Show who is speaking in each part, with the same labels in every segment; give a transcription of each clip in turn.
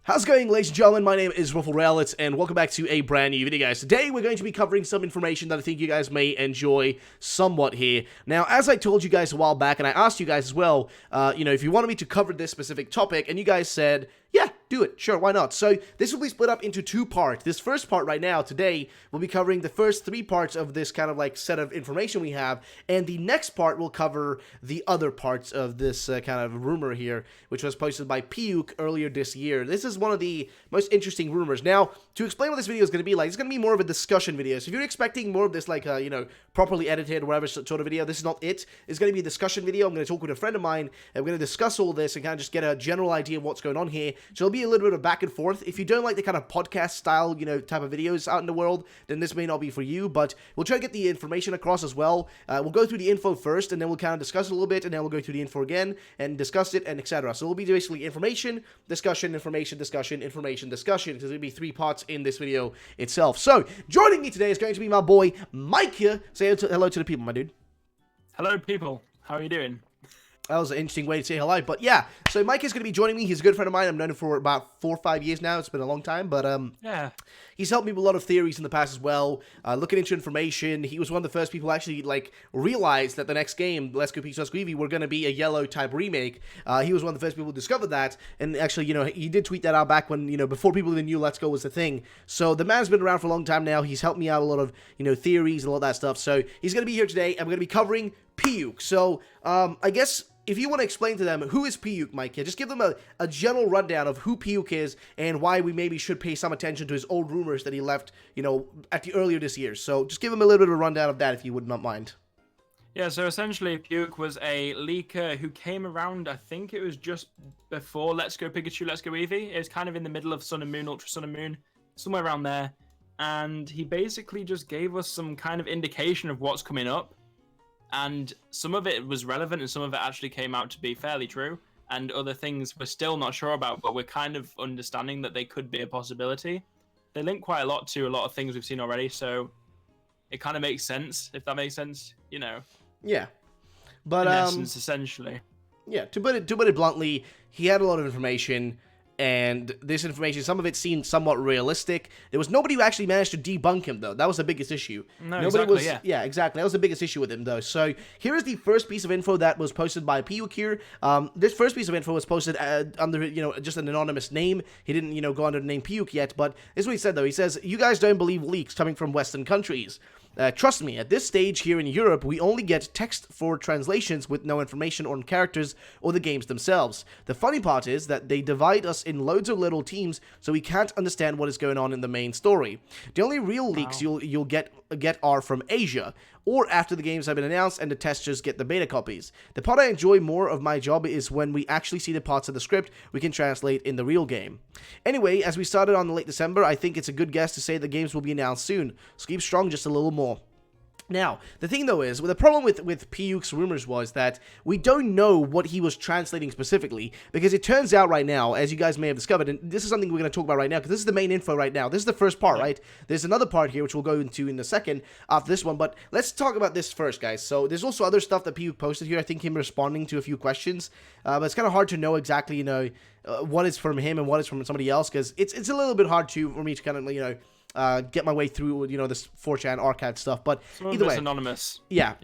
Speaker 1: How's it going, ladies and gentlemen? My name is RuffleRelits, and welcome back to a brand new video, guys. Today, we're going to be covering some information that I think you guys may enjoy somewhat here. Now, as I told you guys a while back, and I asked you guys as well, if you wanted me to cover this specific topic, and you guys said, yeah, do it. Sure, why not? So, this will be split up into two parts. This first part right now, today, will be covering the first three parts of this kind of like set of information we have, and the next part will cover the other parts of this kind of rumor here, which was posted by PIUK earlier this year. This is one of the most interesting rumors. Now, to explain what this video is going to be like, it's going to be more of a discussion video. So if you're expecting more of this, like, properly edited or whatever sort of video, this is not it. It's going to be a discussion video. I'm going to talk with a friend of mine, and we're going to discuss all this and kind of just get a general idea of what's going on here. So it'll be a little bit of back and forth. If you don't like the kind of podcast style, type of videos out in the world, then this may not be for you, but we'll try to get the information across as well. We'll go through the info first, and then we'll kind of discuss it a little bit, and then we'll go through the info again, and discuss it, and etc. So it'll be basically information, discussion, information, discussion, information, discussion, because there'll be three parts in this video itself. So, joining me today is going to be my boy, Mike here. Say hello to the people, my dude.
Speaker 2: Hello, people. How are you doing?
Speaker 1: That was an interesting way to say hello, but yeah, so Mike is going to be joining me. He's a good friend of mine. I've known him for about 4 or 5 years now. It's been a long time, but
Speaker 2: yeah,
Speaker 1: he's helped me with a lot of theories in the past as well, looking into information. He was one of the first people who actually, realized that the next game, Let's Go Piuks, Let's Go Eevee, were going to be a yellow type remake. He was one of the first people who discovered that, and actually, he did tweet that out back when, before people even knew Let's Go was the thing. So the man's been around for a long time now. He's helped me out a lot of, theories and all that stuff. So he's going to be here today, and we're going to be covering PIUK. So, I guess, if you want to explain to them who is PIUK, Mike, just give them a general rundown of who PIUK is and why we maybe should pay some attention to his old rumors that he left, at the earlier this year. So just give them a little bit of a rundown of that if you would not mind.
Speaker 2: Yeah, so essentially PIUK was a leaker who came around, I think it was just before Let's Go Pikachu, Let's Go Eevee. It was kind of in the middle of Sun and Moon, Ultra Sun and Moon, somewhere around there. And he basically just gave us some kind of indication of what's coming up. And some of it was relevant and some of it actually came out to be fairly true. And other things we're still not sure about, but we're kind of understanding that they could be a possibility. They link quite a lot to a lot of things we've seen already, so it kind of makes sense, if that makes sense,
Speaker 1: Yeah. But,
Speaker 2: in essence, essentially.
Speaker 1: Yeah, to put it bluntly, he had a lot of information, and this information, some of it seemed somewhat realistic. There was nobody who actually managed to debunk him, though. That was the biggest issue.
Speaker 2: No, exactly, yeah.
Speaker 1: Yeah, exactly. That was the biggest issue with him, though. So, here is the first piece of info that was posted by PIUK here. This first piece of info was posted under, just an anonymous name. He didn't, go under the name PIUK yet, but this is what he said, though. He says, "You guys don't believe leaks coming from Western countries. Trust me, at this stage here in Europe, we only get text for translations with no information on characters or the games themselves. The funny part is that they divide us in loads of little teams, so we can't understand what is going on in the main story. The only real leaks you'll get are from Asia, or after the games have been announced and the testers get the beta copies. The part I enjoy more of my job is when we actually see the parts of the script we can translate in the real game. Anyway, as we started on late December, I think it's a good guess to say the games will be announced soon, so keep strong just a little more." Now, the thing though is, the problem with PIUK's rumors was that we don't know what he was translating specifically, because it turns out right now, as you guys may have discovered, and this is something we're going to talk about right now, because this is the main info right now. This is the first part, right? There's another part here, which we'll go into in a second after this one, but let's talk about this first, guys. So, there's also other stuff that PIUK posted here, I think him responding to a few questions, but it's kind of hard to know exactly, what is from him and what is from somebody else, because it's a little bit hard for me to kind of, get my way through, this 4chan archive stuff, but either way,
Speaker 2: anonymous.
Speaker 1: Yeah,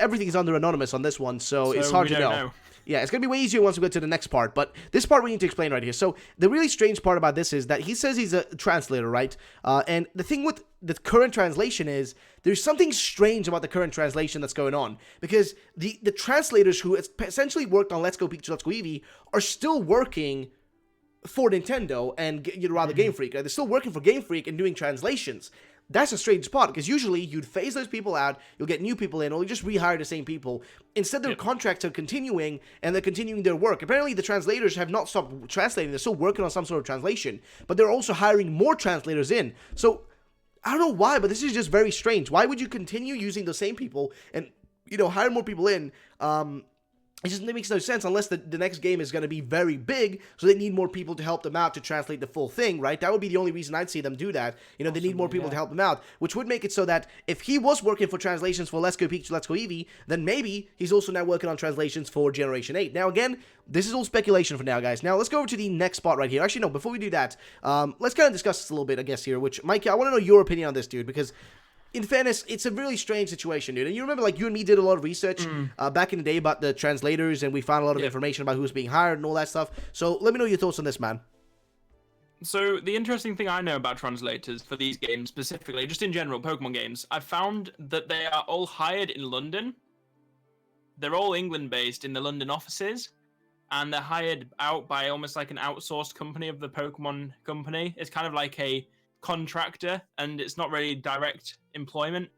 Speaker 1: everything is under anonymous on this one, so it's hard to know. Yeah, it's gonna be way easier once we get to the next part, but this part we need to explain right here. So the really strange part about this is that he says he's a translator, right? And the thing with the current translation is there's something strange about the current translation that's going on, because the translators who essentially worked on Let's Go Pikachu, Let's Go Eevee are still working for Nintendo and rather Game Freak. They're still working for Game Freak and doing translations. That's a strange part, because usually you'd phase those people out, you'll get new people in, or you just rehire the same people. Instead, their contracts are continuing, and they're continuing their work. Apparently, the translators have not stopped translating. They're still working on some sort of translation, but they're also hiring more translators in. So, I don't know why, but this is just very strange. Why would you continue using the same people and, hire more people in, it just makes no sense unless the next game is going to be very big, so they need more people to help them out to translate the full thing, right? That would be the only reason I'd see them do that. You know, they need more people to help them out, which would make it so that if he was working for translations for Let's Go Pikachu, Let's Go Eevee, then maybe he's also now working on translations for Generation 8. Now, again, this is all speculation for now, guys. Now, let's go over to the next spot right here. Actually, no, before we do that, let's kind of discuss this a little bit, I guess, here, which, Mikey, I want to know your opinion on this, dude, because in fairness, it's a really strange situation, dude. And you remember, like, you and me did a lot of research back in the day about the translators, and we found a lot of information about who's being hired and all that stuff. So let me know your thoughts on this, man.
Speaker 2: So the interesting thing I know about translators for these games specifically, just in general, Pokemon games, I found that they are all hired in London. They're all England-based in the London offices, and they're hired out by almost like an outsourced company of the Pokemon company. It's kind of like a contractor, and it's not really direct employment.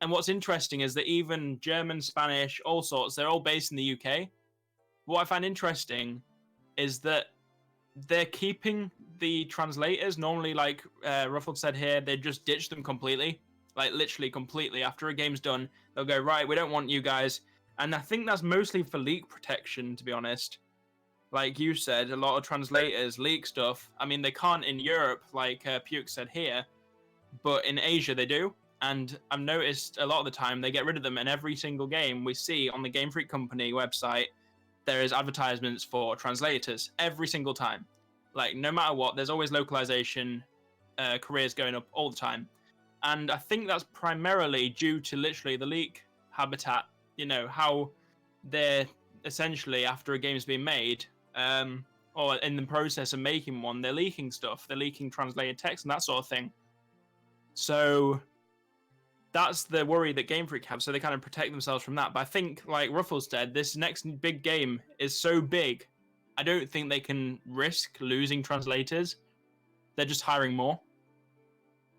Speaker 2: And what's interesting is that even German, Spanish, all sorts, they're all based in the UK. What I find interesting is that they're keeping the translators. Normally, like Ruffled said here, they just ditch them completely, like literally completely. After a game's done, they'll go, right, we don't want you guys. And I think that's mostly for leak protection, to be honest. Like you said, a lot of translators leak stuff. I mean, they can't in Europe, like PIUK said here, but in Asia they do. And I've noticed a lot of the time they get rid of them, and every single game we see on the Game Freak Company website, there is advertisements for translators every single time. Like, no matter what, there's always localization careers going up all the time. And I think that's primarily due to literally the leak habitat, you know, how they're essentially, after a game's been made, or in the process of making one, they're leaking stuff. They're leaking translated text and that sort of thing. So that's the worry that Game Freak have, so they kind of protect themselves from that. But I think, like Ruffles said, this next big game is so big, I don't think they can risk losing translators. They're just hiring more.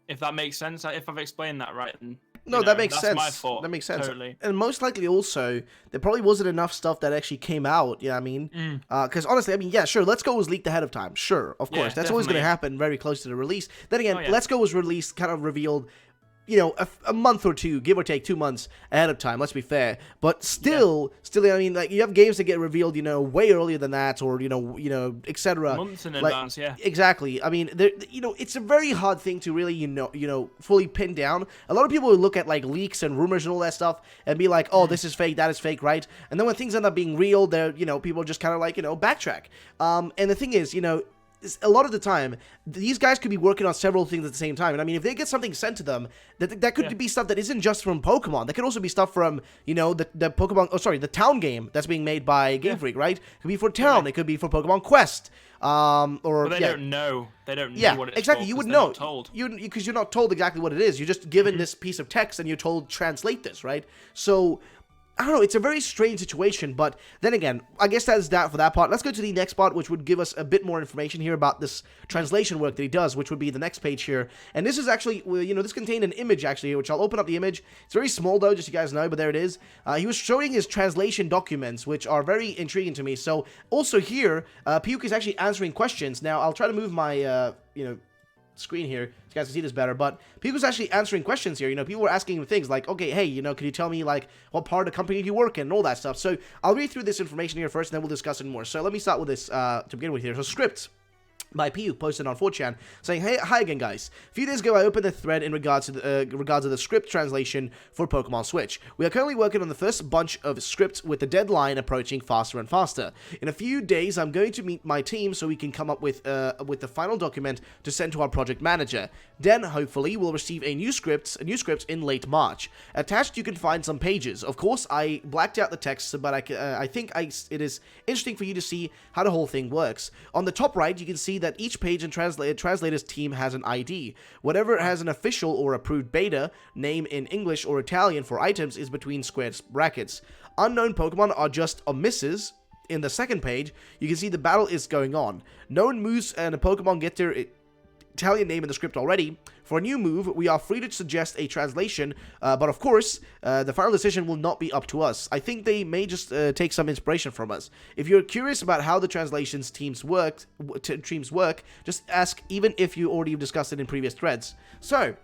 Speaker 2: If that makes sense, if I've explained that right. And,
Speaker 1: no, that makes sense.
Speaker 2: My fault.
Speaker 1: That makes sense.
Speaker 2: Totally.
Speaker 1: And most likely also, there probably wasn't enough stuff that actually came out, you know what I mean? Because honestly, I mean, yeah, sure, Let's Go was leaked ahead of time. Sure, of course. That's always going to happen very close to the release. Then again, Let's Go was released, kind of revealed, you know, a month or two, give or take 2 months ahead of time, let's be fair. But still, I mean, like, you have games that get revealed, you know, way earlier than that, or, you know, etc.
Speaker 2: Months in advance, yeah.
Speaker 1: Exactly. I mean, you know, it's a very hard thing to really, you know, fully pin down. A lot of people will look at, like, leaks and rumors and all that stuff and be like, oh, this is fake, that is fake, right? And then when things end up being real, they're, you know, people just kind of, like, you know, backtrack. And the thing is, you know, a lot of the time, these guys could be working on several things at the same time. And I mean, if they get something sent to them, that could be stuff that isn't just from Pokemon. That could also be stuff from, you know, the Pokemon, the Town game that's being made by Game Freak, right? It could be for Town. It could be for Pokemon Quest. Or
Speaker 2: they don't know. They don't know what it's
Speaker 1: exactly.
Speaker 2: for,
Speaker 1: You would know.
Speaker 2: Told.
Speaker 1: Because you're not told exactly what it is. You're just given this piece of text and you're told translate this, right? So I don't know, it's a very strange situation, but then again, I guess that's that for that part. Let's go to the next part, which would give us a bit more information here about this translation work that he does, which would be the next page here. And this is actually, you know, this contained an image actually, which I'll open up the image. It's very small though, just so you guys know, but there it is. He was showing his translation documents, which are very intriguing to me. So also here, PIUK is actually answering questions. Now, I'll try to move my, you know, screen here so you guys can see this better, but people was actually answering questions here. You know, people were asking him things like, okay, hey, you know, can you tell me like what part of the company you work in and all that stuff. So I'll read through this information here first and then we'll discuss it more. So let me start with this to begin with here. So scripts by PIUK posted on 4chan saying, hey, hi again guys. A few days ago I opened a thread in regards to the script translation for Pokemon Switch. We are currently working on the first bunch of scripts with the deadline approaching faster and faster. In a few days I'm going to meet my team so we can come up with the final document to send to our project manager. Then hopefully we'll receive a new script in late March. Attached you can find some pages. Of course I blacked out the text, but I think it is interesting for you to see how the whole thing works. On the top right you can see that each page in translator's team has an ID. Whatever has an official or approved beta name in English or Italian for items is between squared brackets. Unknown Pokemon are just omisses. In the second page, you can see the battle is going on. Known moves and a Pokemon get their Italian name in the script already. For a new move, we are free to suggest a translation, but of course, the final decision will not be up to us. I think they may just take some inspiration from us. If you're curious about how the translations teams work, just ask, even if you already discussed it in previous threads. So,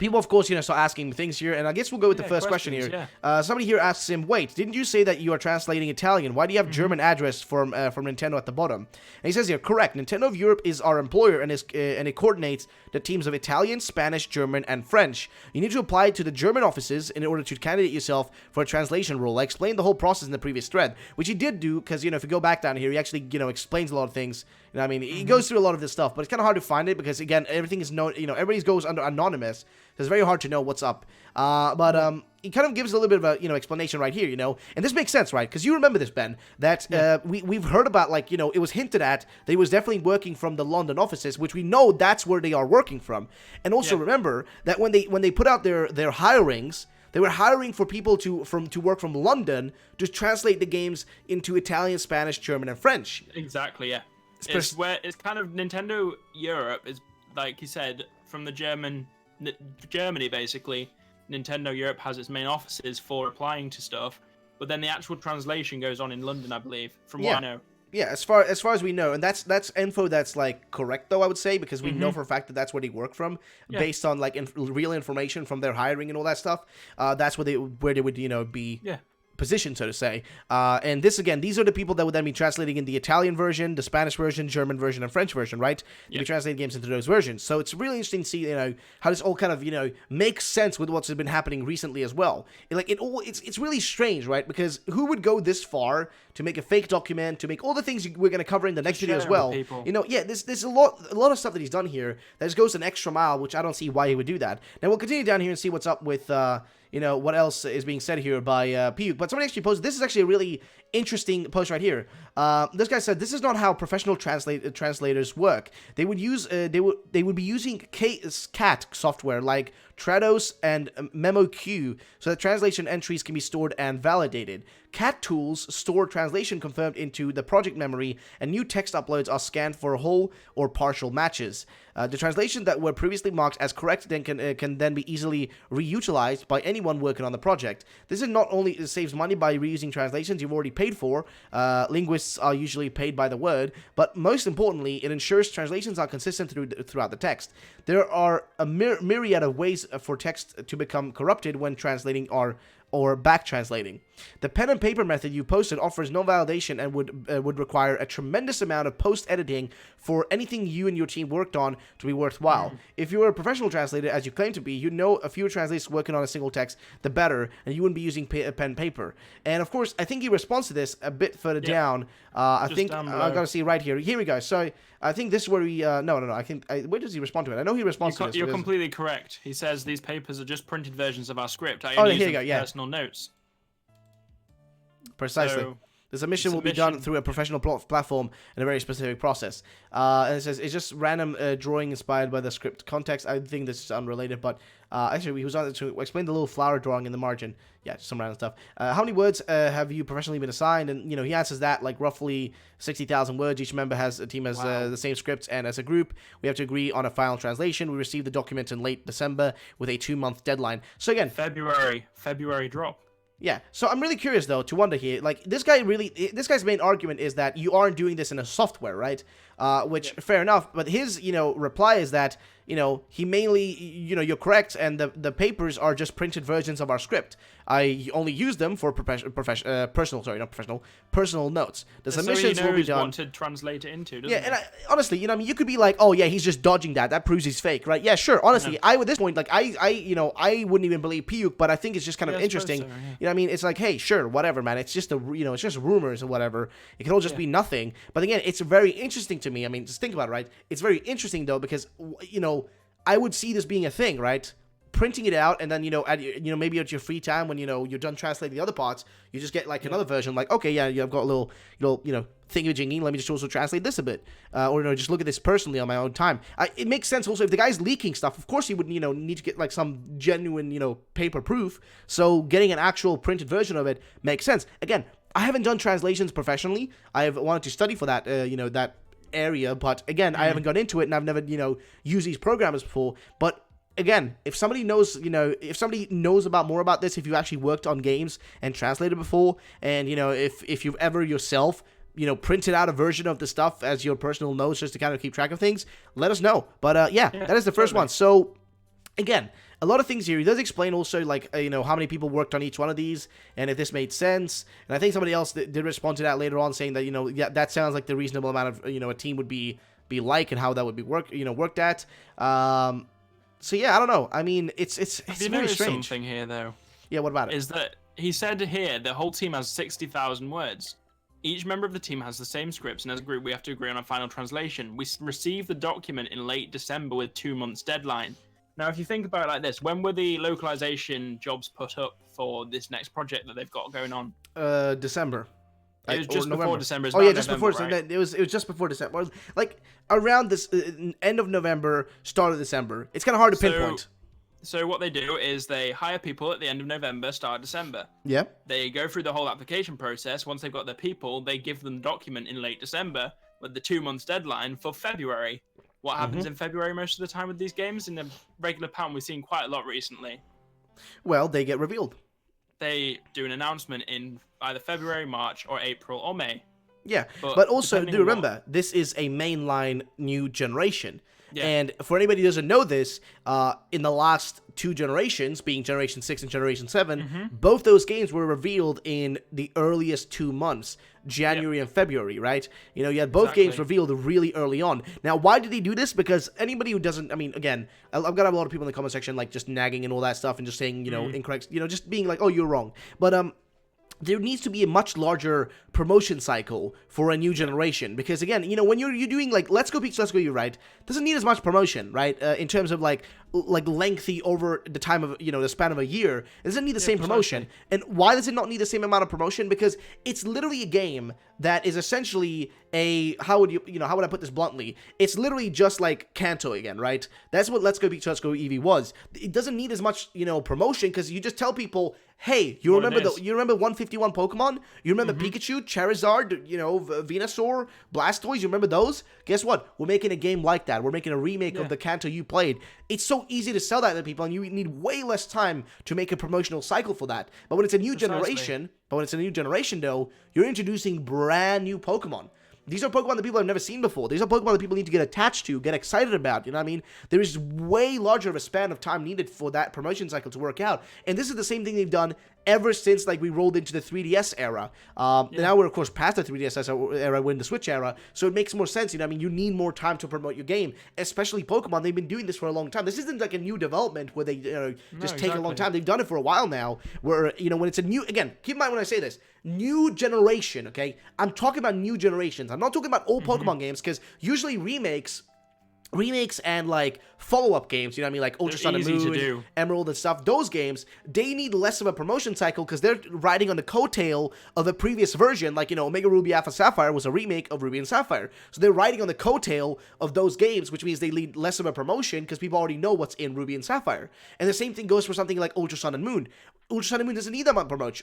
Speaker 1: people, of course, start asking things here, and I guess we'll go with the first question here. Somebody here asks him, wait, didn't you say that you are translating Italian? Why do you have German address from Nintendo at the bottom? And he says here, correct, Nintendo of Europe is our employer, and it coordinates the teams of Italian, Spanish, German, and French. You need to apply to the German offices in order to candidate yourself for a translation role. I explained the whole process in the previous thread, which he did do, because, if you go back down here, he actually, explains a lot of things. He goes through a lot of this stuff, but it's kind of hard to find it, because, again, everything is known, everybody goes under anonymous, so it's very hard to know what's up. But he kind of gives a little bit of a, explanation right here, and this makes sense, right? Because you remember this, Ben, that we've heard about, like, it was hinted at that he was definitely working from the London offices, which we know that's where they are working from. And also remember that when they put out their hirings, they were hiring for people to work from London to translate the games into Italian, Spanish, German, and French.
Speaker 2: Exactly, yeah. It's kind of Nintendo Europe is, like you said, from the Germany, basically. Nintendo Europe has its main offices for applying to stuff, but then the actual translation goes on in London, I believe, from what I know. Yeah,
Speaker 1: as far as we know, and that's info that's like correct, though, I would say, because we know for a fact that that's where they work from, based on like real information from their hiring and all that stuff. That's where they would be position, so to say. And this, again, these are the people that would then be translating in the Italian version, the Spanish version, German version, and French version, right? You'd be translating games into those versions. So it's really interesting to see, how this all kind of, makes sense with what's been happening recently as well. It's really strange, right? Because who would go this far to make a fake document, to make all the things we're going to cover in the next video as well? There's a lot of stuff that he's done here that just goes an extra mile, which I don't see why he would do that. Now we'll continue down here and see what's up with, what else is being said here by PIUK. But somebody actually posted, this is actually a really interesting post right here. This guy said, this is not how professional translators work. They would use, they would be using CAT software like Trados and MemoQ so that translation entries can be stored and validated. CAT tools store translation confirmed into the project memory, and new text uploads are scanned for whole or partial matches. The translations that were previously marked as correct then can then be easily reutilized by anyone working on the project. This is not only saves money by reusing translations you've already paid for, linguists are usually paid by the word, but most importantly, it ensures translations are consistent throughout the text. There are a myriad of ways for text to become corrupted when translating or back translating. The pen and paper method you posted offers no validation and would require a tremendous amount of post-editing for anything you and your team worked on to be worthwhile. If you were a professional translator, as you claim to be, you'd know a few translators working on a single text, the better, and you wouldn't be using pen and paper. And of course, I think he responds to this a bit further down. I think I've got to see right here. Here we go. So I think this is where he, no. I think, where does he respond to it? I know he responds to this.
Speaker 2: You're completely correct. He says these papers are just printed versions of our script. I
Speaker 1: here
Speaker 2: only
Speaker 1: you
Speaker 2: use
Speaker 1: go,
Speaker 2: them for personal notes.
Speaker 1: Precisely.
Speaker 2: So,
Speaker 1: the submission will be done through a professional platform in a very specific process. And it says, it's just random drawing inspired by the script context. I think this is unrelated, but actually, he was on to explain the little flower drawing in the margin. Yeah, just some random stuff. How many words have you professionally been assigned? And, he answers that, like, roughly 60,000 words. Each team has the same scripts, and as a group, we have to agree on a final translation. We received the documents in late December with a 2-month deadline. So again...
Speaker 2: February drop.
Speaker 1: Yeah, so I'm really curious, though, to wonder here, like, this guy's main argument is that you aren't doing this in a software, right? Which, fair enough, but his, reply is that, he mainly, you're correct, and the papers are just printed versions of our script. I only use them for personal notes. The submissions will be done.
Speaker 2: What to translate it into, doesn't
Speaker 1: and honestly, you could be like, oh yeah, he's just dodging that. That proves he's fake, right? Yeah, sure. Honestly, I at this point, like, I wouldn't even believe PIUK, but I think it's just kind of interesting. So, it's like, hey, sure, whatever, man. It's just it's just rumors or whatever. It can all just be nothing. But again, it's very interesting to me. I mean, just think about it, right? It's very interesting though because I would see this being a thing, right? Printing it out, and then maybe at your free time when you're done translating the other parts, you just get like another version, like, okay, yeah, I've got a little thingy-jingy, let me just also translate this a bit, or just look at this personally on my own time. It makes sense also if the guy's leaking stuff. Of course, he would need to get like some genuine paper proof. So getting an actual printed version of it makes sense. Again, I haven't done translations professionally. I've wanted to study for that that area, but again, I haven't got into it, and I've never used these programs before. But again, if somebody knows, about more about this, if you actually worked on games and translated before, and if you've ever yourself printed out a version of the stuff as your personal notes just to kind of keep track of things, let us know. But that is the first one. So again, a lot of things here. He does explain also, like, how many people worked on each one of these, and if this made sense. And I think somebody else did respond to that later on, saying that, yeah, that sounds like the reasonable amount of, a team would be like, and how that would be worked at. So yeah, I don't know. I mean, it's very strange.
Speaker 2: Something here though.
Speaker 1: Yeah, what about it?
Speaker 2: Is that he said here the whole team has 60,000 words. Each member of the team has the same scripts, and as a group, we have to agree on a final translation. We received the document in late December with 2 months deadline. Now, if you think about it like this, when were the localization jobs put up for this next project that they've got going on?
Speaker 1: December.
Speaker 2: It was just before December.
Speaker 1: Oh yeah, just
Speaker 2: November,
Speaker 1: before.
Speaker 2: Right?
Speaker 1: It was just before December. Like around this end of November, start of December. It's kind of hard to pinpoint.
Speaker 2: So what they do is they hire people at the end of November, start of December.
Speaker 1: Yeah.
Speaker 2: They go through the whole application process. Once they've got their people, they give them the document in late December with the 2 months deadline for February. What happens in February most of the time with these games? In the regular pattern, we've seen quite a lot recently.
Speaker 1: Well, they get revealed.
Speaker 2: They do an announcement in either February, March, or April, or May.
Speaker 1: Yeah, but also, do remember, this is a mainline new generation. Yeah. And for anybody who doesn't know this, in the last 2 generations, being Generation 6 and Generation 7, both those games were revealed in the earliest 2 months, January and February, right? You had both games revealed really early on. Now, why did they do this? Because anybody who doesn't, I mean, again, I've got a lot of people in the comment section, like, just nagging and all that stuff and just saying, incorrect, just being like, oh, you're wrong. But, there needs to be a much larger promotion cycle for a new generation, because again, when you're doing like Let's Go Peaks, Let's Go You, right, doesn't need as much promotion, right, in terms of like lengthy over the time of the span of a year. It doesn't need the same promotion. And why does it not need the same amount of promotion? Because it's literally a game that is essentially a how would I put this bluntly? It's literally just like Kanto again, right? That's what Let's Go Peaks, Let's Go Eevee was. It doesn't need as much promotion, because you just tell people, hey, you remember 151 Pokemon? You remember Pikachu, Charizard, Venusaur, Blastoise? You remember those? Guess what? We're making a game like that. We're making a remake of the Kanto you played. It's so easy to sell that to people, and you need way less time to make a promotional cycle for that. But when it's a new generation, though, you're introducing brand new Pokemon. These are Pokemon that people have never seen before. These are Pokemon that people need to get attached to, get excited about, you know what I mean? There is way larger of a span of time needed for that promotion cycle to work out. And this is the same thing they've done ever since, like, we rolled into the 3DS era. Now we're, of course, past the 3DS era, we're in the Switch era, so it makes more sense, you know what I mean? You need more time to promote your game, especially Pokemon. They've been doing this for a long time. This isn't like a new development where they take a long time. They've done it for a while now, where, when it's a new, again, keep in mind when I say this, new generation, okay? I'm talking about new generations. I'm not talking about old Pokemon games, because usually remakes and like follow-up games, you know what I mean, like Ultra Sun and Moon, Emerald and stuff, those games, they need less of a promotion cycle, because they're riding on the coattail of a previous version, like, Omega Ruby Alpha Sapphire was a remake of Ruby and Sapphire, so they're riding on the coattail of those games, which means they need less of a promotion, because people already know what's in Ruby and Sapphire. And the same thing goes for something like Ultra Sun and Moon. Ultra Sun and Moon doesn't need that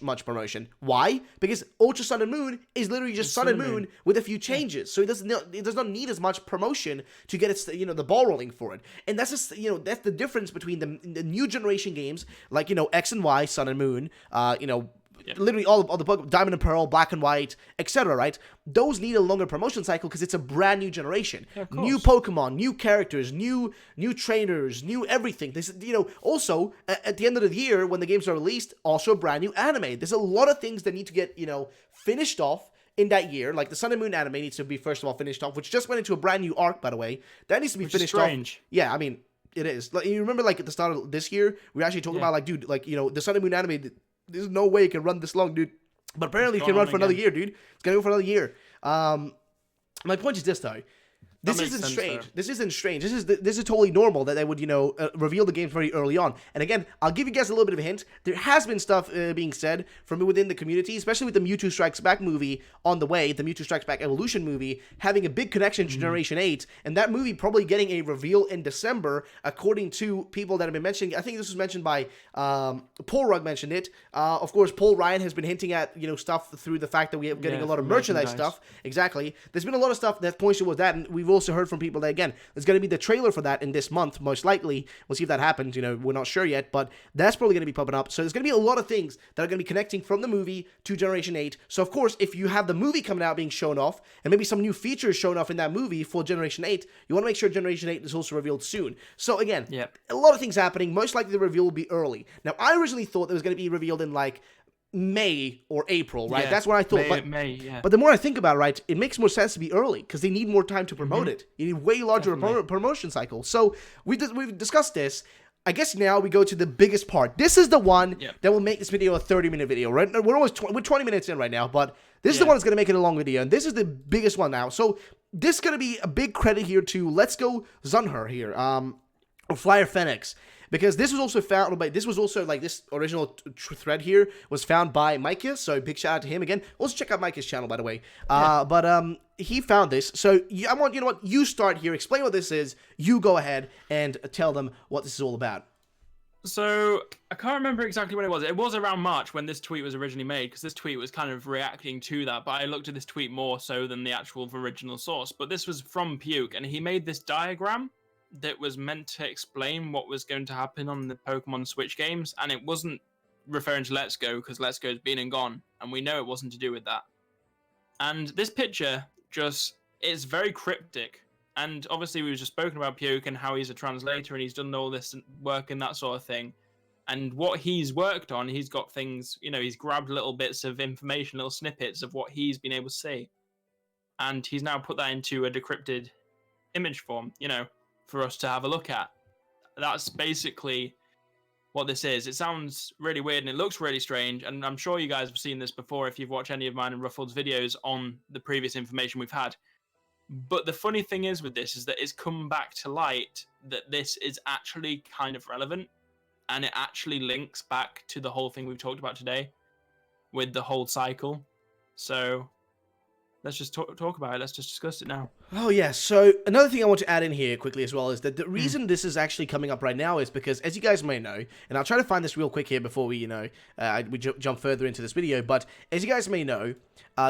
Speaker 1: much promotion. Why? Because Ultra Sun and Moon is literally just Sun and Moon with a few changes, so it does not need as much promotion to get its the ball rolling for it. And that's just that's the difference between the new generation games like X and Y, Sun and Moon, literally all the Pokemon, Diamond and Pearl, Black and White, etc., right? Those need a longer promotion cycle because it's a brand new generation. New Pokemon, new characters, new trainers, new everything. This, also, at the end of the year, when the games are released, also a brand new anime. There's a lot of things that need to get, finished off in that year. Like the Sun and Moon anime needs to be, first of all, finished off, which just went into a brand new arc, by the way. That needs to be finished off. Yeah, I mean, it is. Like, you remember, like, at the start of this year, we were actually talking about, like, dude, like, the Sun and Moon anime, there's no way it can run this long, dude. But apparently it can run for another year, dude. It's going to go for another year. My point is this, though. This isn't strange. This isn't strange. This is totally normal that they would, reveal the games very early on. And again, I'll give you guys a little bit of a hint. There has been stuff being said from within the community, especially with the Mewtwo Strikes Back movie on the way, the Mewtwo Strikes Back Evolution movie, having a big connection to Generation 8, and that movie probably getting a reveal in December, according to people that have been mentioning. I think this was mentioned by Paul Rugg mentioned it. Of course, Paul Ryan has been hinting at, stuff through the fact that we are getting a lot of merchandise stuff. Exactly. There's been a lot of stuff that points towards that, and we've we've also heard from people that, again, there's going to be the trailer for that in this month, most likely. We'll see if that happens. You know, we're not sure yet, but that's probably going to be popping up. So there's going to be a lot of things that are going to be connecting from the movie to Generation 8. So, of course, if you have the movie coming out being shown off, and maybe some new features shown off in that movie for Generation 8, you want to make sure Generation 8 is also revealed soon. So, again, a lot of things happening. Most likely the reveal will be early. Now, I originally thought it was going to be revealed in, like, May or April, right? That's what I thought. But the more I think about it, right, it makes more sense to be early because they need more time to promote it. You need way larger promotion cycle. So we've discussed this. I guess now we go to the biggest part. This is the one that will make this video a 30-minute video, right? We're almost we're 20 minutes in right now, but this is the one that's going to make it a long video, and this is the biggest one now. So this is going to be a big credit here to Let's Go Zunher here, or Flyer Phoenix. Because this was also found by, this was also like this original thread here was found by Micah, so big shout out to him again. Also check out Micah's channel, by the way. But he found this, so I want, you know what, you start here, explain what this is, you go ahead and tell them what this is all about.
Speaker 2: So, I can't remember exactly when it was. It was around March when this tweet was originally made, because this tweet was kind of reacting to that, but I looked at this tweet more so than the actual original source. But this was from PIUK, and he made this diagram that was meant to explain what was going to happen on the Pokemon Switch games, and it wasn't referring to Let's Go, because Let's Go's been and gone, and we know it wasn't to do with that. And this picture just is very cryptic, and obviously we've just spoken about PIUK and how he's a translator and he's done all this work and that sort of thing. And what he's worked on, he's got things, you know, he's grabbed little bits of information, little snippets of what he's been able to see, and he's now put that into a decrypted image form, you know, for us to have a look at. That's basically what this is. It sounds really weird and it looks really strange, and I'm sure you guys have seen this before if you've watched any of mine and Ruffled's videos on the previous information we've had. But the funny thing is with this is that it's come back to light that this is actually kind of relevant, and it actually links back to the whole thing we've talked about today with the whole cycle. So let's just talk about it. Let's just discuss it now.
Speaker 1: Oh, yeah. So another thing I want to add in here quickly as well is that the reason this is actually coming up right now is because, as you guys may know, and I'll try to find this real quick here before we, you know, we jump further into this video, but as you guys may know,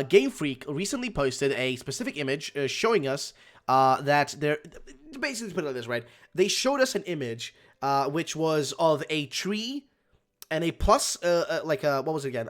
Speaker 1: Game Freak recently posted a specific image showing us that they're, basically to put it like this, right? They showed us an image which was of a tree and a plus, like, what was it again?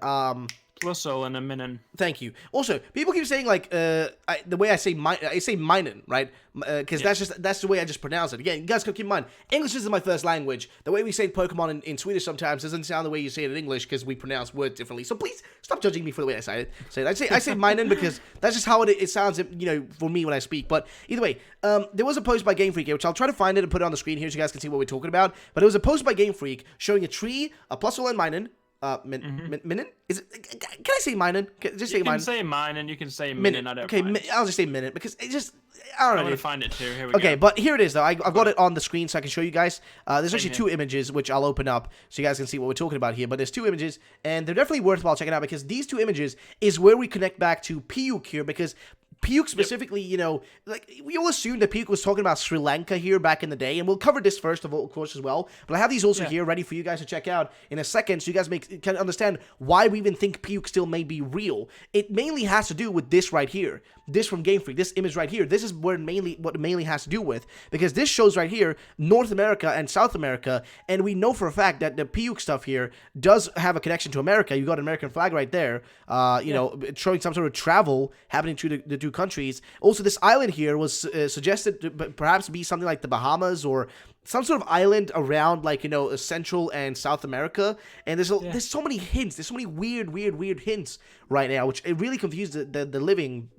Speaker 2: Russell and a Minin.
Speaker 1: Thank you. Also, people keep saying like the way I say Minin, right? Because that's the way I just pronounce it. Again, you guys can keep in mind, English isn't my first language. The way we say Pokemon in Swedish sometimes doesn't sound the way you say it in English because we pronounce words differently. So please stop judging me for the way I say it. I say Minin because that's just how it sounds, you know, for me when I speak. But either way, there was a post by Game Freak here, which I'll try to find it and put it on the screen here so you guys can see what we're talking about. But it was a post by Game Freak showing a tree, a Plusle and Minin. Minin? Is it? Can I say Minin? Just say Minin.
Speaker 2: You can say Minin, you can say Minin. I don't mind.
Speaker 1: I'll just say Minin because it just, I don't know.
Speaker 2: I'm gonna find it too. Here we go.
Speaker 1: Okay, but here it is though. I've got it on the screen so I can show you guys. There's actually two images which I'll open up so you guys can see what we're talking about here. But there's two images and they're definitely worthwhile checking out because these two images is where we connect back to PIUK here because PIUK specifically, you know, like, we all assumed that PIUK was talking about Sri Lanka here back in the day, and we'll cover this first of all, of course, as well, but I have these also here ready for you guys to check out in a second, so you guys can understand why we even think PIUK still may be real. It mainly has to do with this right here, this from Game Freak, this image right here. This is where what it mainly has to do with, because this shows right here North America and South America, and we know for a fact that the PIUK stuff here does have a connection to America. You got an American flag right there, you know, showing some sort of travel happening to the two countries. Also, this island here was suggested to perhaps be something like the Bahamas or some sort of island around, like, you know, Central and South America. And there's so many hints. There's so many weird hints right now, which it really confused the living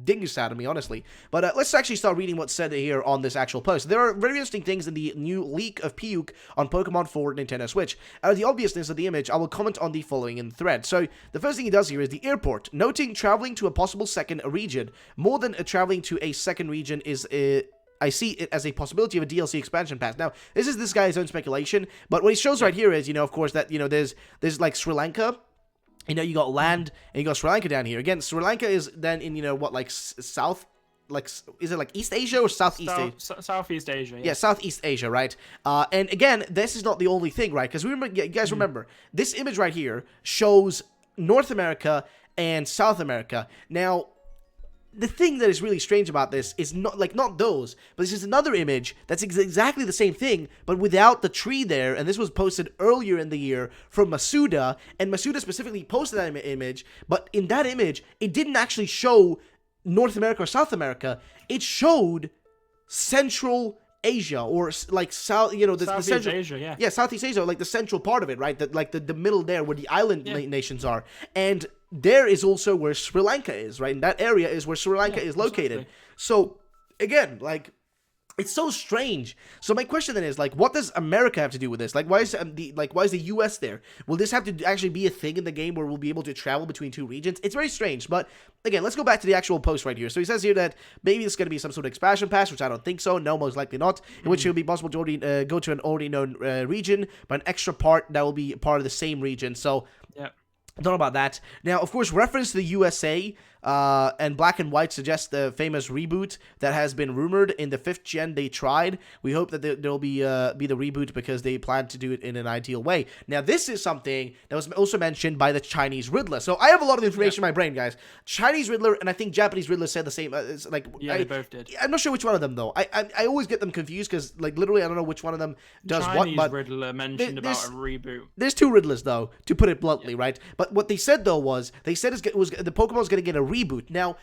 Speaker 1: dingus out of me, honestly. But let's actually start reading what's said here on this actual post. There are very interesting things in the new leak of PIUK on Pokemon for Nintendo Switch. Out of the obviousness of the image, I will comment on the following in the thread. So, the first thing he does here is the airport, noting traveling to a possible second region. More than traveling to a second region is I see it as a possibility of a DLC expansion pass. Now, this is this guy's own speculation, but what he shows right here is, you know, of course, that, you know, there's like Sri Lanka. You know, you got land, and you got Sri Lanka down here. Again, Sri Lanka is then in, you know, what, like, south, like, is it like East Asia or Southeast Asia?
Speaker 2: Southeast Asia,
Speaker 1: yeah. Southeast Asia, right? And again, this is not the only thing, right? Because remember, you guys remember, this image right here shows North America and South America. Now, the thing that is really strange about this is not those, but this is another image that's exactly the same thing, but without the tree there. And this was posted earlier in the year from Masuda, and Masuda specifically posted that image. But in that image, it didn't actually show North America or South America. It showed Central Asia, or like South, the
Speaker 2: Southeast
Speaker 1: central
Speaker 2: Asia,
Speaker 1: yeah, Southeast Asia, like the central part of it, right? That like the middle there where the island nations are, and there is also where Sri Lanka is, right? And that area is where Sri Lanka is located.
Speaker 2: Exactly.
Speaker 1: So again, like, it's so strange. So my question then is, like, what does America have to do with this? Like, why is the US there? Will this have to actually be a thing in the game where we'll be able to travel between two regions? It's very strange. But again, let's go back to the actual post right here. So he says here that maybe it's going to be some sort of expansion pass, which I don't think so. No, most likely not. In which it will be possible to already go to an already known region, but an extra part that will be part of the same region. So
Speaker 2: yeah.
Speaker 1: Don't know about that. Now, of course, reference to the USA and Black and White suggests the famous reboot that has been rumored in the 5th gen they tried. We hope that there'll be the reboot because they plan to do it in an ideal way. Now, this is something that was also mentioned by the Chinese Riddler. So I have a lot of information in my brain, guys. Chinese Riddler and I think Japanese Riddler said the same. It's like,
Speaker 2: they both did.
Speaker 1: I'm not sure which one of them, though. I always get them confused because, like, literally I don't know which one of them does
Speaker 2: Chinese
Speaker 1: what. But
Speaker 2: Riddler mentioned about a reboot.
Speaker 1: There's two Riddlers, though, to put it bluntly, right? But what they said, though, was the Pokemon's going to get a reboot. Now,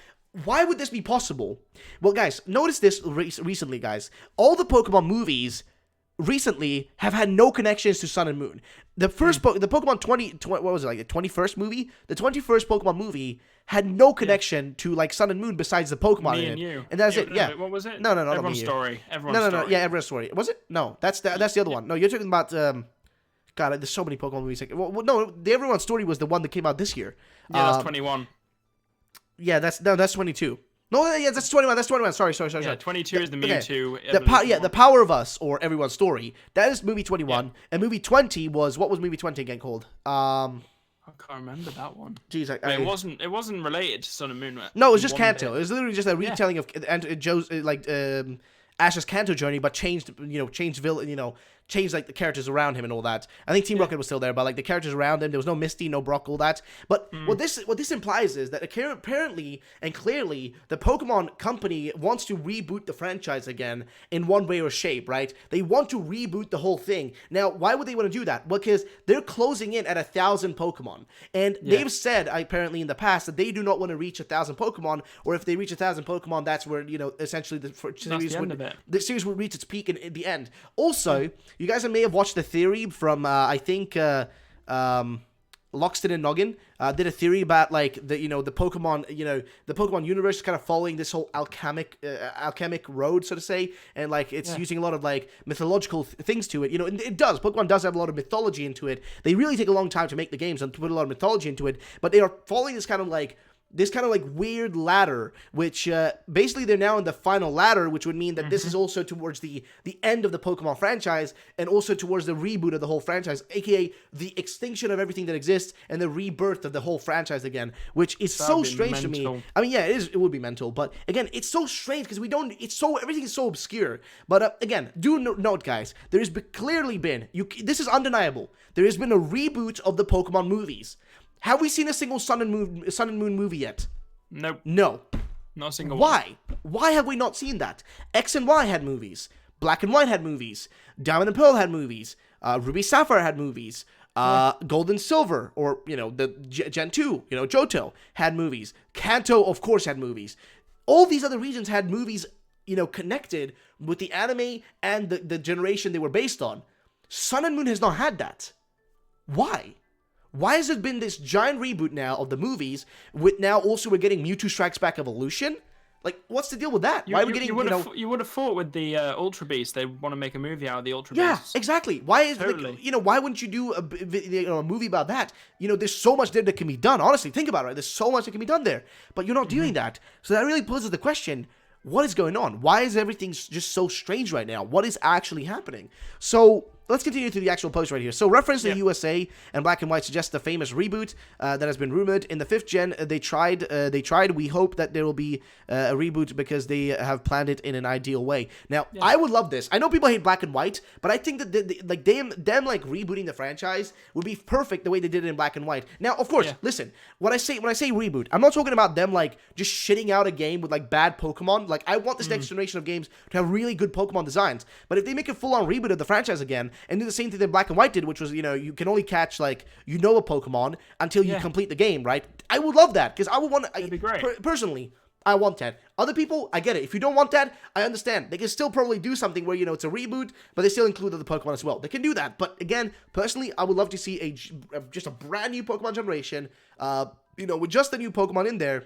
Speaker 1: why would this be possible? Well, guys, notice this recently, guys. All the Pokemon movies recently have had no connections to Sun and Moon. The first the Pokemon 20 what was it, like the 21st movie? The 21st Pokemon movie had no connection to like Sun and Moon besides the Pokemon
Speaker 2: Me
Speaker 1: in
Speaker 2: and
Speaker 1: it.
Speaker 2: You.
Speaker 1: And that's it. Yeah.
Speaker 2: What was it?
Speaker 1: No,
Speaker 2: Everyone's Story. Everyone's Story.
Speaker 1: Yeah, Everyone's Story. Was it? No, that's the other one. No, you're talking about God, there's so many Pokemon movies. Well, no, the Everyone's Story was the one that came out this year.
Speaker 2: Yeah, that's 21.
Speaker 1: Yeah, that's 22. No, yeah, that's 21. That's 21. Sorry.
Speaker 2: Yeah, 22 is the Mewtwo.
Speaker 1: Okay. The Power of Us or Everyone's Story. That is movie 21. Yeah. And movie 20 was, what was movie 20 again called?
Speaker 2: I can't remember that one.
Speaker 1: Jeez,
Speaker 2: it wasn't related to Sun and Moon.
Speaker 1: No, it was just Kanto. It was literally just a retelling of Joe's Ash's Kanto journey, but changed like the characters around him and all that. I think Team Rocket was still there, but like the characters around him, there was no Misty, no Brock, all that. But what this implies is that apparently and clearly the Pokemon company wants to reboot the franchise again in one way or shape, right? They want to reboot the whole thing. Now, why would they want to do that? Well, because they're closing in at 1,000 Pokemon, and they've said apparently in the past that they do not want to reach 1,000 Pokemon, or if they reach 1,000 Pokemon, that's where essentially the series would reach its peak in the end. Also, you guys may have watched the theory from, I think, Loxton and Noggin did a theory about, like, the Pokemon, the Pokemon universe is kind of following this whole alchemic road, so to say, and, like, it's using a lot of, like, mythological things to it. It does. Pokemon does have a lot of mythology into it. They really take a long time to make the games and to put a lot of mythology into it, but they are following this kind of, like, weird ladder, which basically they're now in the final ladder, which would mean that this is also towards the end of the Pokemon franchise and also towards the reboot of the whole franchise, aka the extinction of everything that exists and the rebirth of the whole franchise again, which is so strange to me. I mean, yeah, it would be mental, but again, it's so strange because everything is so obscure. But again, do note, guys, there has clearly been, this is undeniable, there has been a reboot of the Pokemon movies. Have we seen a single Sun and Moon movie yet?
Speaker 2: Nope.
Speaker 1: No.
Speaker 2: Not a single
Speaker 1: one.
Speaker 2: Why?
Speaker 1: Why have we not seen that? X and Y had movies. Black and White had movies. Diamond and Pearl had movies. Ruby Sapphire had movies. Gold and Silver, or, the Gen 2, Johto, had movies. Kanto, of course, had movies. All these other regions had movies, connected with the anime and the generation they were based on. Sun and Moon has not had that. Why? Why has it been this giant reboot now of the movies, with now also we're getting Mewtwo Strikes Back Evolution? Like, what's the deal with that? Why are we getting,
Speaker 2: you would have thought with the Ultra Beast, they want to make a movie out of the Ultra
Speaker 1: Yeah,
Speaker 2: Beast.
Speaker 1: exactly. Why is,
Speaker 2: Totally.
Speaker 1: why wouldn't you do a movie about that? There's so much there that can be done. Honestly, think about it. There's so much that can be done there. But you're not doing that. So that really poses the question, what is going on? Why is everything just so strange right now? What is actually happening? So, let's continue to the actual post right here. So reference to
Speaker 2: Yep.
Speaker 1: USA and Black and White suggests the famous reboot that has been rumored. In the 5th gen, they tried. We hope that there will be a reboot because they have planned it in an ideal way. Now, I would love this. I know people hate Black and White, but I think that them like rebooting the franchise would be perfect the way they did it in Black and White. Now, of course, listen, when I say reboot, I'm not talking about them like just shitting out a game with like bad Pokemon. Like, I want this next generation of games to have really good Pokemon designs. But if they make a full-on reboot of the franchise again and do the same thing that Black and White did, which was, you know, you can only catch like a Pokemon until you complete the game, right? I would love that because I would want.
Speaker 2: It'd be great.
Speaker 1: Personally, I want that. Other people, I get it. If you don't want that, I understand. They can still probably do something where, you know, it's a reboot, but they still include other Pokemon as well. They can do that. But again, personally, I would love to see just a brand new Pokemon generation, you know, with just the new Pokemon in there.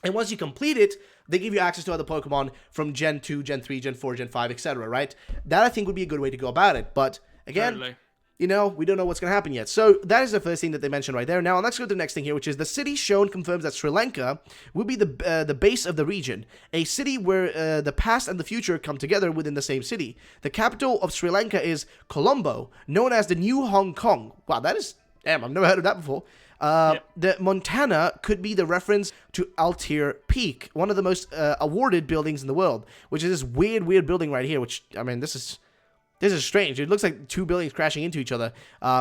Speaker 1: And once you complete it, they give you access to other Pokemon from Gen 2, Gen 3, Gen 4, Gen 5, etc., right? That, I think, would be a good way to go about it. But again, you know, we don't know what's going to happen yet. So that is the first thing that they mentioned right there. Now, let's go to the next thing here, which is the city shown confirms that Sri Lanka will be the base of the region, a city where the past and the future come together within the same city. The capital of Sri Lanka is Colombo, known as the New Hong Kong. Wow, that is... Damn, I've never heard of that before. The Montana could be the reference to Altair Peak, one of the most awarded buildings in the world, which is this weird building right here, which, I mean, this is strange. It looks like two buildings crashing into each other,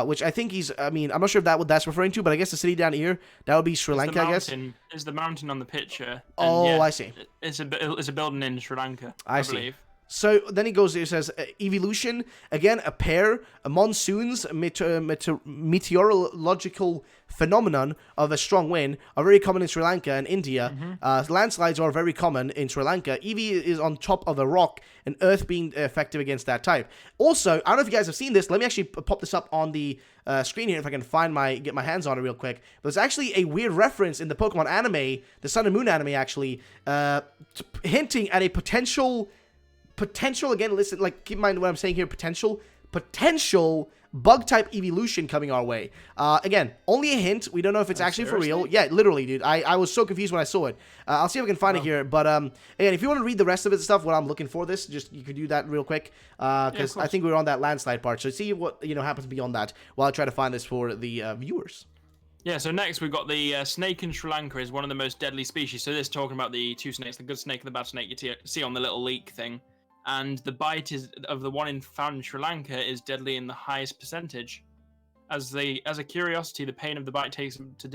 Speaker 1: which I think I'm not sure if that's referring to, but I guess the city down here, that would be Sri Lanka, I guess.
Speaker 2: Is the mountain on the picture.
Speaker 1: Oh, I see.
Speaker 2: It's a building in Sri Lanka, I believe.
Speaker 1: So then he goes, it says, evolution, again, a pair, monsoons, meteorological phenomenon of a strong wind are very common in Sri Lanka and India. Landslides are very common in Sri Lanka. Eevee is on top of a rock, and Earth being effective against that type. Also, I don't know if you guys have seen this. Let me actually pop this up on the screen here if I can get my hands on it real quick. There's actually a weird reference in the Pokemon anime, the Sun and Moon anime actually, hinting at a potential, again, listen, like, keep in mind what I'm saying here, potential bug type evolution coming our way. Again, only a hint. We don't know if it's actually for real. Yeah, literally, dude. I was so confused when I saw it. I'll see if I can find it here. But again, if you want to read the rest of it stuff, what I'm looking for this, just you could do that real quick. Because I think we're on that landslide part. So see what happens beyond that while I try to find this for the viewers.
Speaker 2: Yeah, so next we've got the snake in Sri Lanka is one of the most deadly species. So this is talking about the two snakes, the good snake and the bad snake you see on the little leak thing. And the bite of the one found in Sri Lanka is deadly in the highest percentage. As a curiosity, the pain of the bite takes a month to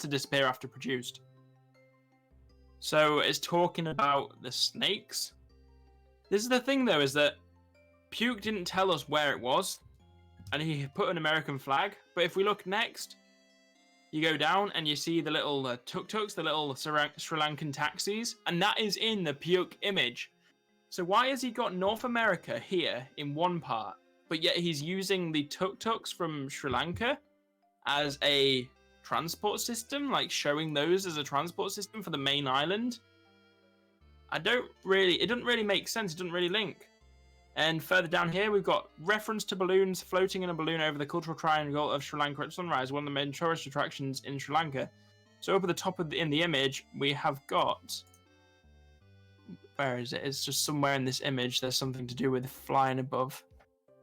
Speaker 2: disappear after produced. So it's talking about the snakes. This is the thing, though, is that PIUK didn't tell us where it was, and he put an American flag. But if we look next, you go down and you see the little tuk-tuks, the little Sri Lankan taxis, and that is in the PIUK image. So why has he got North America here in one part, but yet he's using the tuk-tuks from Sri Lanka as a transport system, like showing those as a transport system for the main island? It doesn't really make sense. It doesn't really link. And further down here, we've got reference to balloons floating in a balloon over the cultural triangle of Sri Lanka at sunrise, one of the main tourist attractions in Sri Lanka. So up at the top in the image, we have got... Where is it? It's just somewhere in this image. There's something to do with flying above.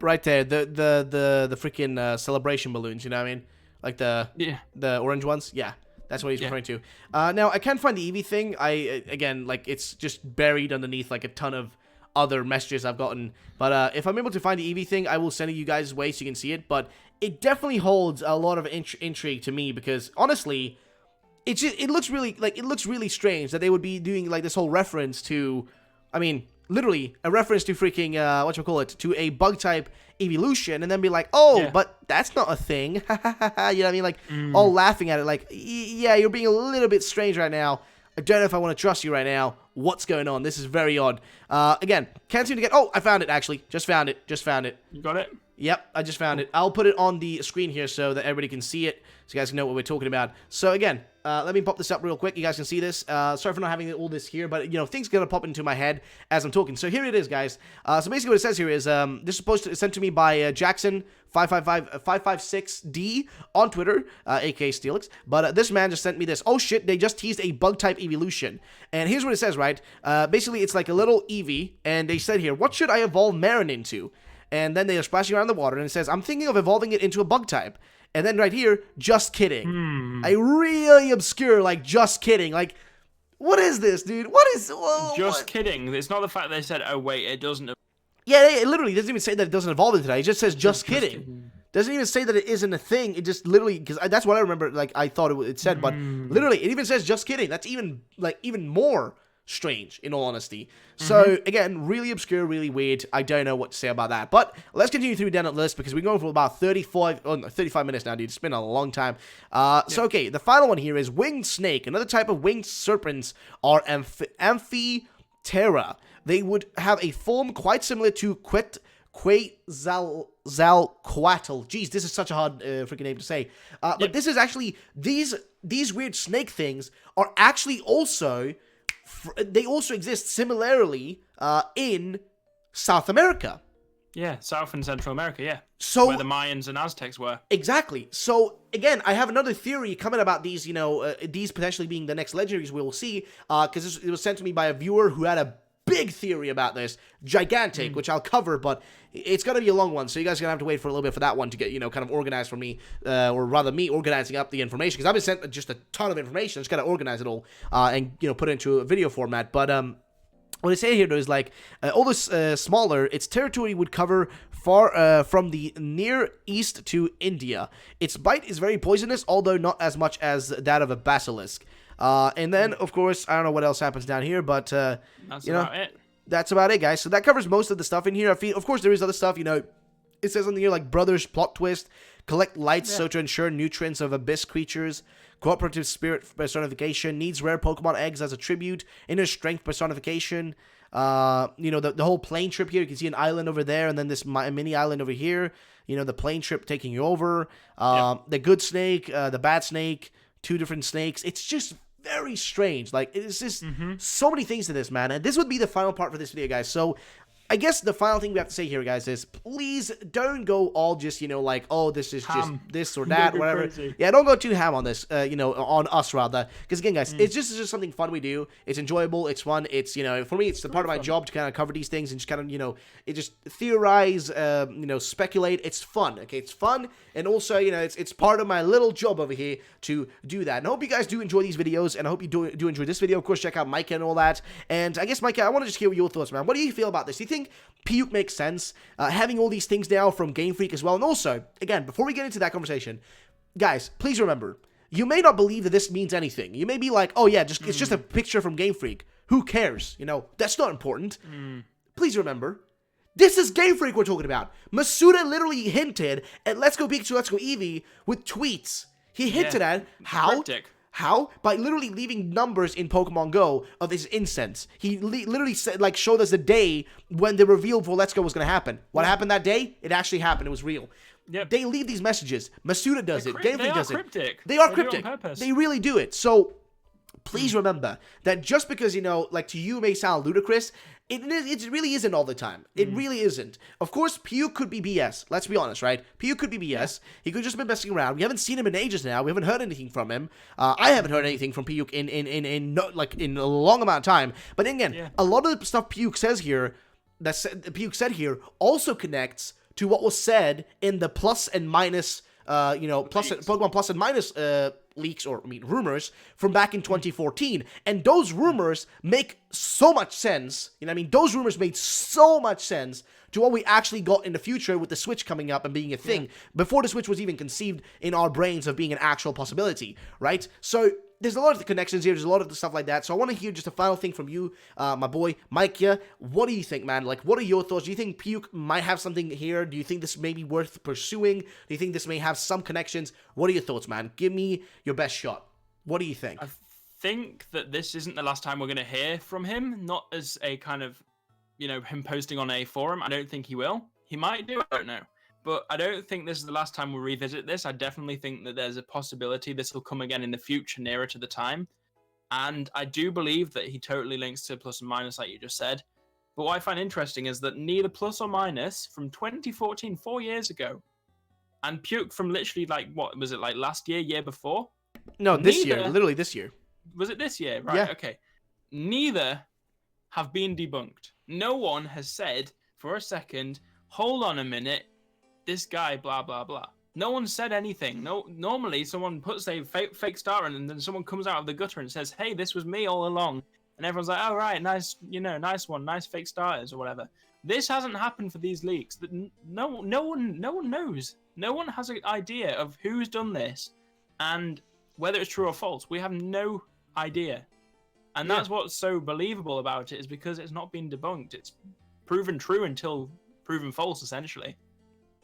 Speaker 2: Right there, the freaking celebration balloons. You know what I mean? Like the orange ones. Yeah, that's what he's referring to. Now I can't find the Eevee thing. Again, like, it's just buried underneath like a ton of other messages I've gotten. But if I'm able to find the Eevee thing, I will send it you guys' way so you can see it. But it definitely holds a lot of intrigue to me because honestly, it looks really strange that they would be doing like this whole reference to, I mean, literally a reference to freaking to a bug type evolution, and then be like, but that's not a thing. You know what I mean? Like, all laughing at it, like, yeah, you're being a little bit strange right now. I don't know if I want to trust you right now. What's going on? This is very odd. Again, can't seem to get... Oh, I found it, actually. Just found it. You got it? Yep, I just found it. I'll put it on the screen here so that everybody can see it, so you guys can know what we're talking about. So again, let me pop this up real quick. You guys can see this. Sorry for not having all this here, but, things are going to pop into my head as I'm talking. So here it is, guys. So basically what it says here is, this is supposed to sent to me by Jackson 556D on Twitter, aka Steelix. But this man just sent me this. Oh shit, they just teased a bug type evolution. And here's what it says, right? Basically, it's like a little Eevee, and they said here, what should I evolve Marin into?
Speaker 1: and then they are splashing around the water, and it says, I'm thinking of evolving it into a bug type. And then right here, just kidding. A really obscure, like, just kidding. Like, what is this, dude? What is...
Speaker 2: Just kidding. It's not the fact they said, oh, wait, it doesn't...
Speaker 1: Yeah, it literally doesn't even say that it doesn't evolve into that. It just says, just kidding. Doesn't even say that it isn't a thing. It just literally... Because that's what I remember, like, I thought it said. But literally, it even says, just kidding. That's even, like, even more strange, in all honesty. So, again, really obscure, really weird. I don't know what to say about that. But let's continue through down the list, because we're going for about 35 minutes now, dude. It's been a long time. So, okay, the final one here is winged snake. Another type of winged serpents are Amphitera. They would have a form quite similar to Quetzalcoatl. Jeez, this is such a hard freaking name to say. But this is actually... These weird snake things are actually also... They also exist similarly in South America.
Speaker 2: Yeah, South and Central America, yeah.
Speaker 1: So,
Speaker 2: where the Mayans and Aztecs were.
Speaker 1: Exactly. So, again, I have another theory coming about these, you know, these potentially being the next legendaries we will see, because it was sent to me by a viewer who had a big theory about this, gigantic, which I'll cover, but it's going to be a long one, so you guys are going to have to wait for a little bit for that one to get, you know, kind of organized for me, or rather me organizing up the information, because I've been sent just a ton of information. I just got to organize it all, and, you know, put it into a video format. But what I say here, though, is, like, although smaller, its territory would cover far from the Near East to India. Its bite is very poisonous, although not as much as that of a basilisk. And then, of course, I don't know what else happens down here, but,
Speaker 2: that's about it.
Speaker 1: That's about it, guys. So that covers most of the stuff in here. Of course, there is other stuff, you know. It says something here like Brothers plot twist, collect lights so to ensure nutrients of abyss creatures, cooperative spirit personification, needs rare Pokemon eggs as a tribute, inner strength personification, you know, the whole plane trip here. You can see an island over there, and then this mini island over here. You know, the plane trip taking you over. The good snake, the bad snake, two different snakes. It's just very strange. Like, it's just so many things to this, man. And this would be the final part for this video, guys. So I guess the final thing we have to say here, guys, is please don't go all just, you know, like, oh, this is just this or that, whatever. Crazy. Yeah, don't go too ham on this, you know, on us, rather. Because, again, guys, it's just something fun we do. It's enjoyable. It's fun. It's, you know, for me, it's the part of my job to kind of cover these things and just kind of, you know, it just theorize, you know, speculate. It's fun, okay? It's fun. And also, you know, it's part of my little job over here to do that. And I hope you guys do enjoy these videos, and I hope you do enjoy this video. Of course, check out Micah and all that. And I guess, Micah, I want to just hear your thoughts, man. What do you feel about this? Do you think PIUK makes sense, having all these things now from Game Freak as well? And also, again, before we get into that conversation, guys, please remember, you may not believe that this means anything. You may be like, oh yeah, it's just a picture from Game Freak. Who cares? You know, that's not important. Please remember, this is Game Freak we're talking about. Masuda literally hinted at Let's Go Pikachu, Let's Go Eevee with tweets. He hinted at how... Cryptic. How? By literally leaving numbers in Pokemon Go of his incense. He literally said, like, showed us the day when the reveal for Let's Go was going to happen. What happened that day? It actually happened. It was real.
Speaker 2: Yep.
Speaker 1: They leave these messages. Masuda does it. Game Freak does
Speaker 2: cryptic.
Speaker 1: it. They are
Speaker 2: cryptic.
Speaker 1: They really do it. So please remember that just because, you know, like, to you may sound ludicrous, it really isn't all the time. It really isn't. Of course, PIUK could be BS. Let's be honest, right? PIUK could be BS. He could just been messing around. We haven't seen him in ages now. We haven't heard anything from him. I haven't heard anything from PIUK in a long amount of time. But again, a lot of the stuff PIUK says here, PIUK said here, also connects to what was said in the plus and minus, you know, Pokemon plus and minus leaks, or I mean rumors, from back in 2014. And those rumors make so much sense. You know what I mean? Those rumors made so much sense to what we actually got in the future with the Switch coming up and being a thing, before the Switch was even conceived in our brains of being an actual possibility, right? So there's a lot of the connections here. There's a lot of the stuff like that. So I want to hear just a final thing from you, my boy, Micah. What do you think, man? Like, what are your thoughts? Do you think PIUK might have something here? Do you think this may be worth pursuing? Do you think this may have some connections? What are your thoughts, man? Give me your best shot. What do you think?
Speaker 2: I think that this isn't the last time we're going to hear from him. Not as a kind of, you know, him posting on a forum. I don't think he will. He might do, I don't know. But I don't think this is the last time we'll revisit this. I definitely think that there's a possibility this will come again in the future, nearer to the time. And I do believe that he totally links to plus and minus, like you just said. But what I find interesting is that neither plus or minus from 2014, 4 years ago, and PIUK from literally, like, what was it, like last year, year before?
Speaker 1: No, this year, literally this year.
Speaker 2: Was it this year? Right,
Speaker 1: yeah.
Speaker 2: Okay. Neither have been debunked. No one has said for a second, hold on a minute, this guy, blah, blah, blah. No one said anything. No, normally someone puts a fake star in, and then someone comes out of the gutter and says, hey, this was me all along. And everyone's like, oh, right, nice, nice one, nice fake starters or whatever. This hasn't happened for these leaks. No one knows. No one has an idea of who's done this and whether it's true or false. We have no idea. And that's what's so believable about it, is because it's not been debunked. It's proven true until proven false, essentially.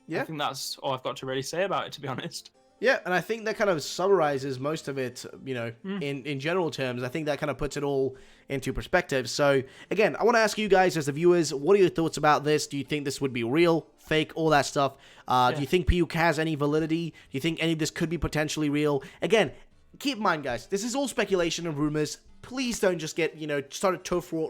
Speaker 2: Yeah. I think that's all I've got to really say about it, to be honest.
Speaker 1: Yeah, and I think that kind of summarizes most of it, in general terms. I think that kind of puts it all into perspective. So, again, I want to ask you guys as the viewers, what are your thoughts about this? Do you think this would be real, fake, all that stuff? Do you think PIUK has any validity? Do you think any of this could be potentially real? Again, keep in mind, guys, this is all speculation and rumors. Please don't just get, start a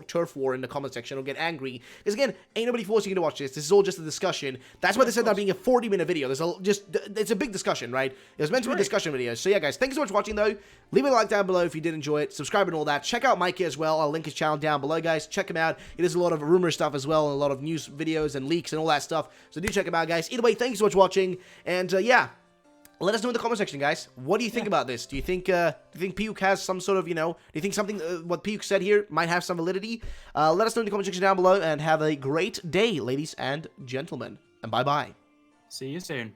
Speaker 1: turf war in the comment section or get angry. Because, again, ain't nobody forcing you to watch this. This is all just a discussion. That's why they said that being a 40-minute video. It's a big discussion, right? It was meant to be a discussion video. So, yeah, guys, thank you so much for watching, though. Leave a like down below if you did enjoy it. Subscribe and all that. Check out Mikey as well. I'll link his channel down below, guys. Check him out. He does a lot of rumor stuff as well, and a lot of news videos and leaks and all that stuff. So, do check him out, guys. Either way, thank you so much for watching. And, yeah. Let us know in the comment section, guys. What do you think about this? Do you think PIUK has some sort of, do you think something, what PIUK said here might have some validity? Let us know in the comment section down below, and have a great day, ladies and gentlemen. And bye-bye.
Speaker 2: See you soon.